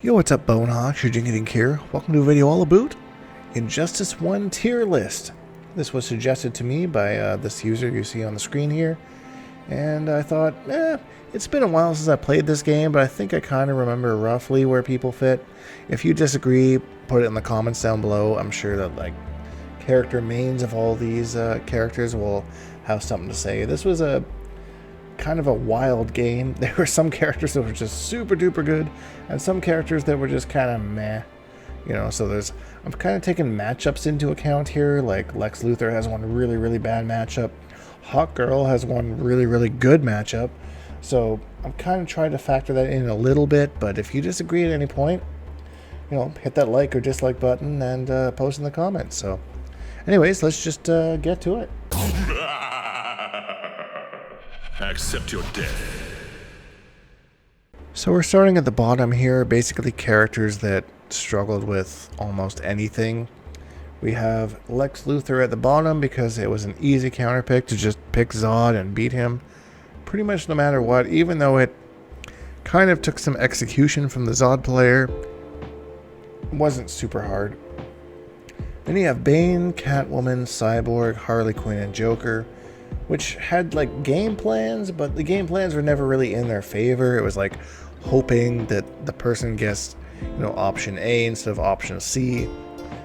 Yo, what's up, Bonehawk? Shujinkydink here. Welcome to a video all about Injustice 1 tier list. This was suggested to me by this user you see on the screen here, and I thought, it's been a while since I played this game, but I think I kind of remember roughly where people fit. If you disagree, put it in the comments down below. I'm sure that character mains of all these characters will have something to say. This was a kind of a wild game. There were some characters that were just super duper good and some characters that were just kind of meh, so I'm kind of taking matchups into account here. Like Lex Luthor has one really bad matchup, Hawkgirl has one really good matchup, so I'm kind of trying to factor that in a little bit. But if you disagree at any point, hit that like or dislike button and post in the comments. So anyways, let's just get to it. Accept your death. So we're starting at the bottom here, basically characters that struggled with almost anything. We have Lex Luthor at the bottom because it was an easy counter pick to just pick Zod and beat him pretty much no matter what, even though it kind of took some execution from the Zod player. It wasn't super hard. Then you have Bane, Catwoman, Cyborg, Harley Quinn, and Joker, which had game plans, but the game plans were never really in their favor. It was hoping that the person guessed, option A instead of option C.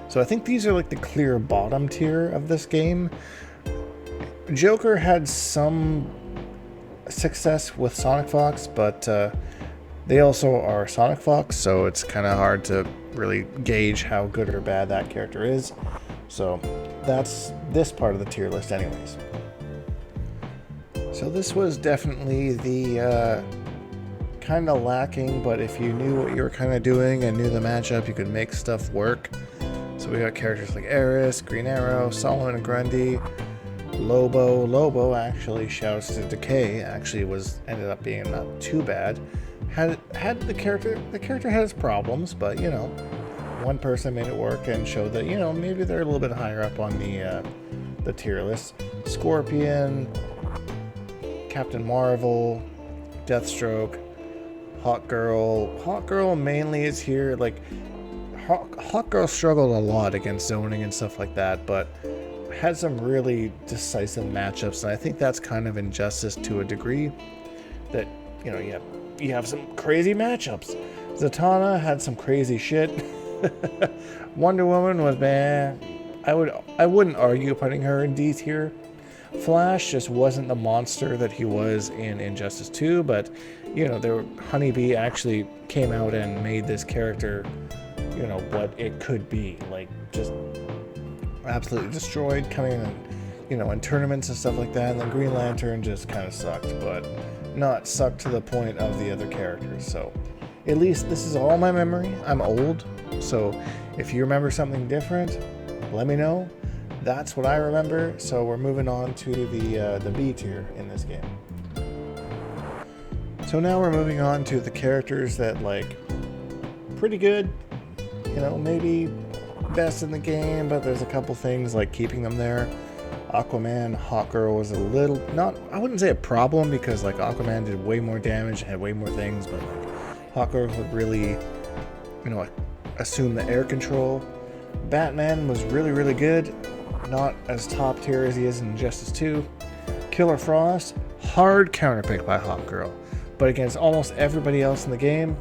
So I think these are the clear bottom tier of this game. Joker had some success with Sonic Fox, but they also are Sonic Fox, so it's kind of hard to really gauge how good or bad that character is. So that's this part of the tier list anyways. So this was definitely the kind of lacking, but if you knew what you were kind of doing and knew the matchup, you could make stuff work. So we got characters like Eris, Green Arrow, Solomon Grundy, Lobo. Lobo actually, shouts to Decay, actually ended up being not too bad. Had the character had its problems, but one person made it work and showed that maybe they're a little bit higher up on the tier list. Scorpion, Captain Marvel, Deathstroke, Hawkgirl. Hawkgirl mainly is here. Hawkgirl struggled a lot against zoning and stuff like that, but had some really decisive matchups, and I think that's kind of injustice to a degree. That you have some crazy matchups. Zatanna had some crazy shit. Wonder Woman was bad. I wouldn't argue putting her in D tier. Flash just wasn't the monster that he was in Injustice 2, but Honeybee actually came out and made this character what it could be, just absolutely destroyed, coming in in tournaments and stuff like that. And then Green Lantern just kind of sucked, but not sucked to the point of the other characters. So at least this is all my memory. I'm old, so if you remember something different, let me know. That's what I remember. So we're moving on to the B tier in this game. So now we're moving on to the characters that pretty good, maybe best in the game, but there's a couple things keeping them there. Aquaman, Hawkgirl was a little, I wouldn't say a problem, because Aquaman did way more damage, had way more things, but Hawkgirl would really assume the air control. Batman was really good. Not as top tier as he is in Injustice 2. Killer Frost, hard counterpick by Hawkgirl, but against almost everybody else in the game,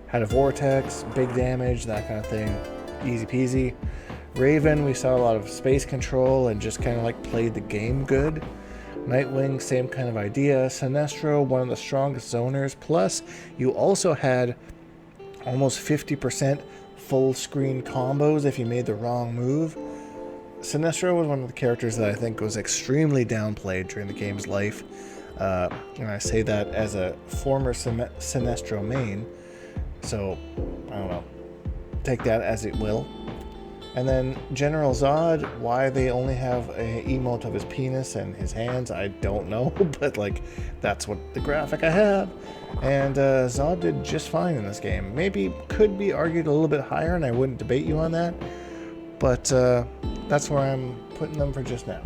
had a vortex, big damage, that kind of thing, easy peasy. Raven, we saw a lot of space control and just kind of played the game good. Nightwing, same kind of idea. Sinestro, one of the strongest zoners, plus you also had almost 50% full screen combos if you made the wrong move. Sinestro was one of the characters that I think was extremely downplayed during the game's life, and I say that as a former Sinestro main, so I don't know, take that as it will. And then General Zod, why they only have an emote of his penis and his hands, I don't know, but that's what the graphic I have. And Zod did just fine in this game. Maybe could be argued a little bit higher, and I wouldn't debate you on that, but that's where I'm putting them for just now.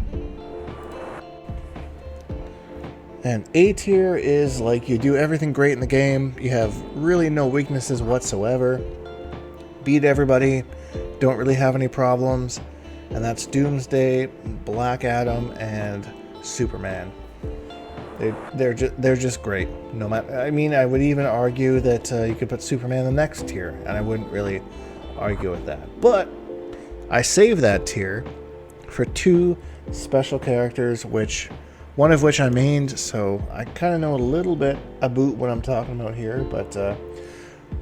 And A tier is like you do everything great in the game, you have really no weaknesses whatsoever, beat everybody, don't really have any problems, and that's Doomsday, Black Adam, and Superman. They're just great. No matter, I mean, I would even argue that you could put Superman in the next tier, and I wouldn't really argue with that. But I save that tier for two special characters, one of which I mained, so I kind of know a little bit about what I'm talking about here. But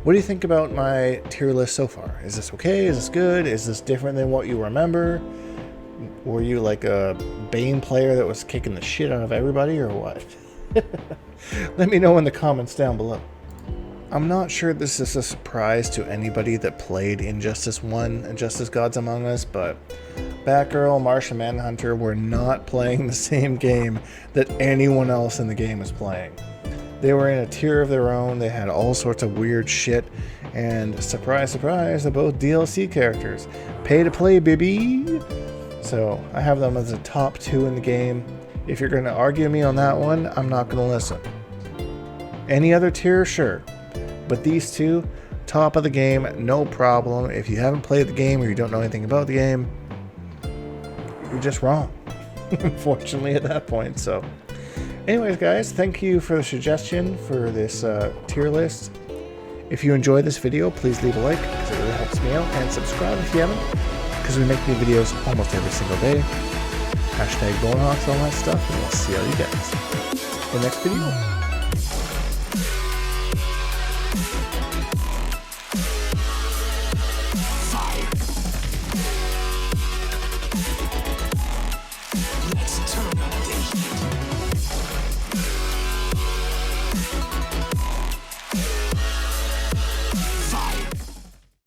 what do you think about my tier list so far? Is this okay? Is this good? Is this different than what you remember? Were you like a Bane player that was kicking the shit out of everybody, or what? Let me know in the comments down below. I'm not sure this is a surprise to anybody that played Injustice 1 and Justice Gods Among Us, but Batgirl, Martian Manhunter were not playing the same game that anyone else in the game was playing. They were in a tier of their own, they had all sorts of weird shit, and surprise, surprise, they're both DLC characters. Pay to play, baby! So, I have them as the top 2 in the game. If you're going to argue me on that one, I'm not going to listen. Any other tier? Sure. But these two, top of the game, no problem. If you haven't played the game or you don't know anything about the game, you're just wrong. Unfortunately at that point. So anyways, guys, thank you for the suggestion for this tier list. If you enjoyed this video, please leave a like because it really helps me out, and subscribe if you haven't, because we make new videos almost every single day. Hashtag Bonehawks, all that stuff, and we'll see how you guys in the next video.